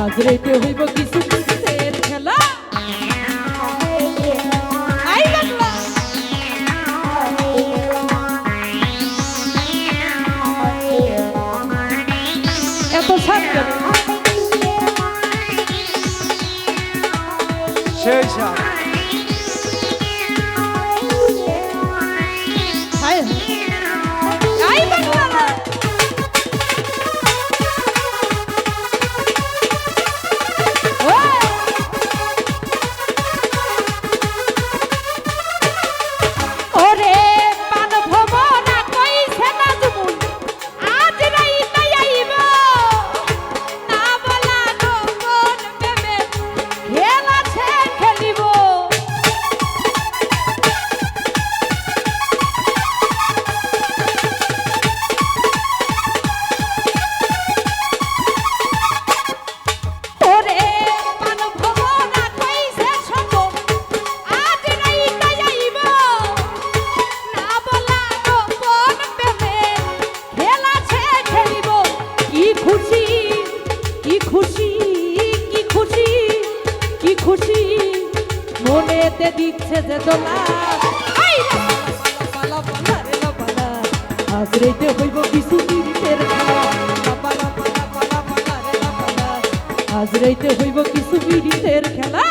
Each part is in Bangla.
আজ রাইতে হইব কিছু কিসের খেলা। আই বাংলা এত শান্ত সেই সাপ আই বাংলা মনেতে দিচ্ছে যে দোলা আজ রাইতে হইব কিছু পীড়িতের খেলা। আজ রাইতে হইব কিছু পীড়িতের খেলা।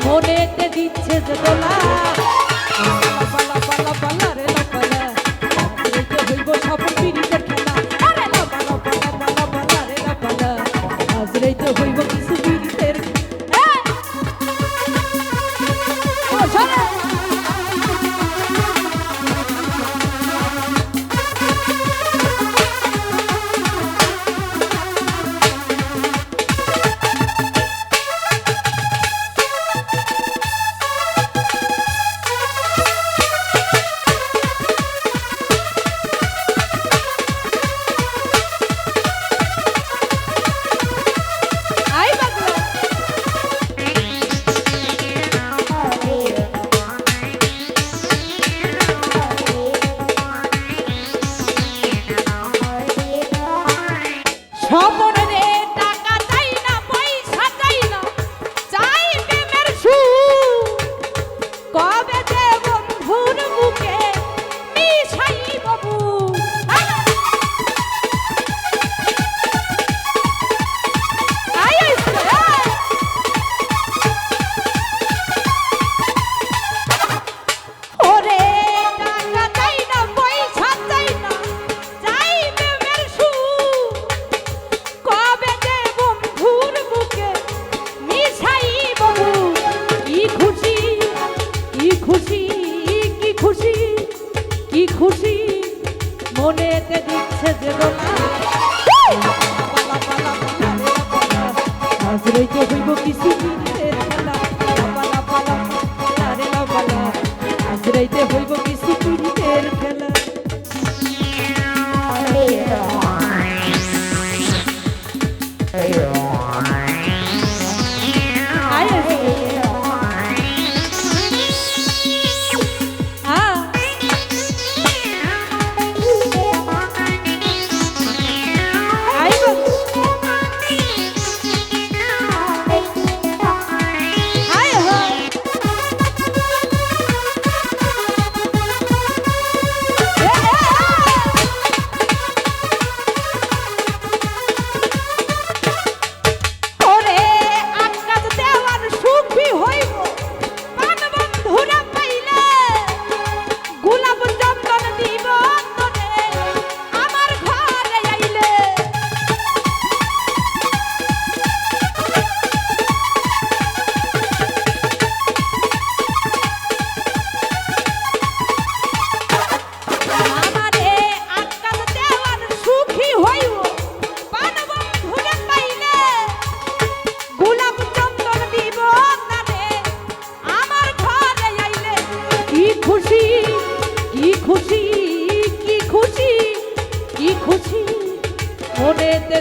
মনেতে দিচ্ছে যে দোলা হইব সব পীড়িতের খেলা। আজ রাইতে হইব কিছু পীড়িতের খুশি মনেতে দিচ্ছে যে দোলা আজ রাইতে হইব কিছু পীড়িতের খেলা। আজ রাইতে হইব কিছু পীড়িতের খেলা।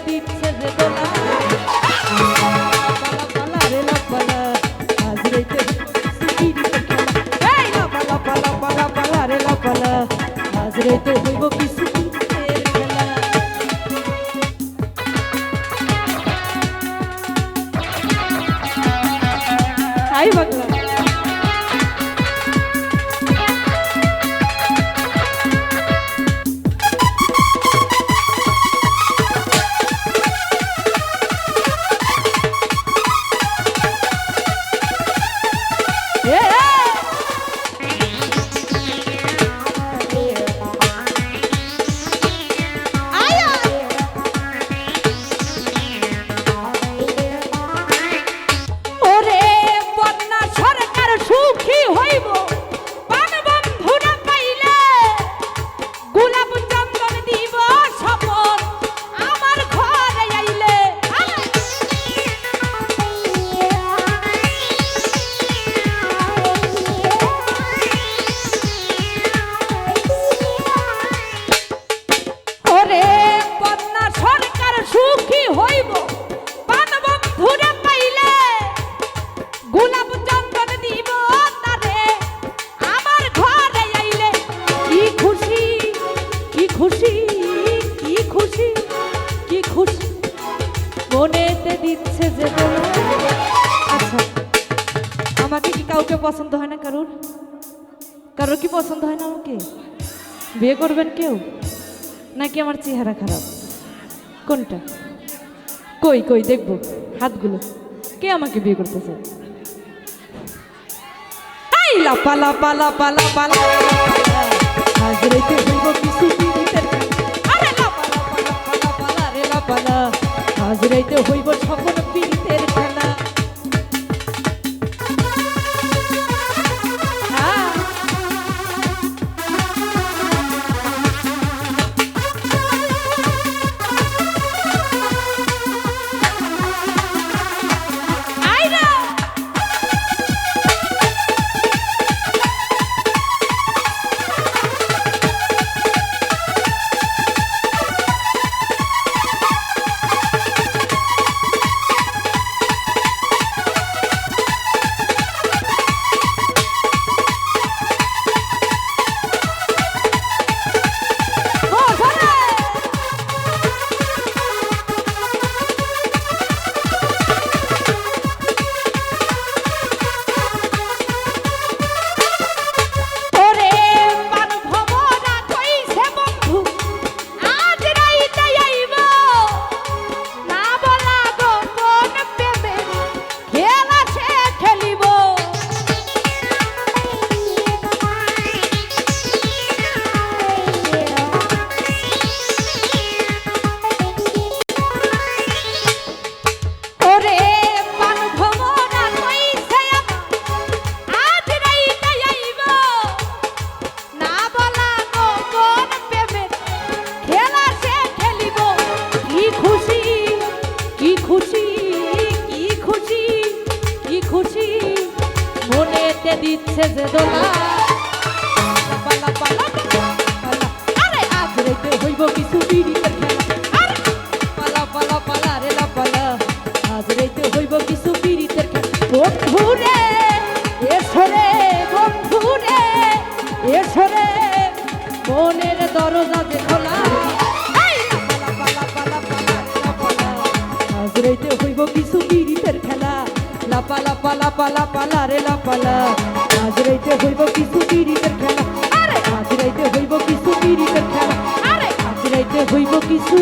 দিচ্ছে যে দোলা লাপালা পালা রে লাপালা আজ রাইতে হইব কিছু পিরিতের খেলা এই লাপালা পালা পালা পালা রে লাপালা আজ রাইতে হইব কিছু পিরিতের খেলা হাই বাংলা মনেতে দিচ্ছে যে আচ্ছা আমাকে কি কাউকে পছন্দ হয় না কারোর কারোর কি পছন্দ হয় না আমাকে বিয়ে করবেন কেউ নাকি আমার চেহারা খারাপ কোনটা কই কই দেখবো হাতগুলো কে আমাকে বিয়ে করতে চায় এই লাপা লাপা লাপা লাপা আজ রাইতে হইব কিছু পিরিতের আরে লাপা লাপা লাপা লাপা রে লাপা আজ রাইতে হইব সকল পিরিতের খেলা দিচ্ছে যে দোলা পালা পালা পালা আরে আজ রাইতে হইব কিছু পিরিতের খেলা আরে পালা পালা পালা রে লাপালা আজ রাইতে হইব কিছু পিরিতের খেলা বন্ধুরে এসরে বন্ধুরে এসরে মনের দরজা যে খোলা পালা পালা পালা পালা লাপালা আজ রাইতে হইব কিছু পিরিতের খেলা লাপালা পালা পালা পালা রে লাপালা আজ রাইতে হইব কিছু পিরিতের খেলা আরে আজ রাইতে হইব কিছু পিরিতের খেলা আরে আজ রাইতে হইব কিছু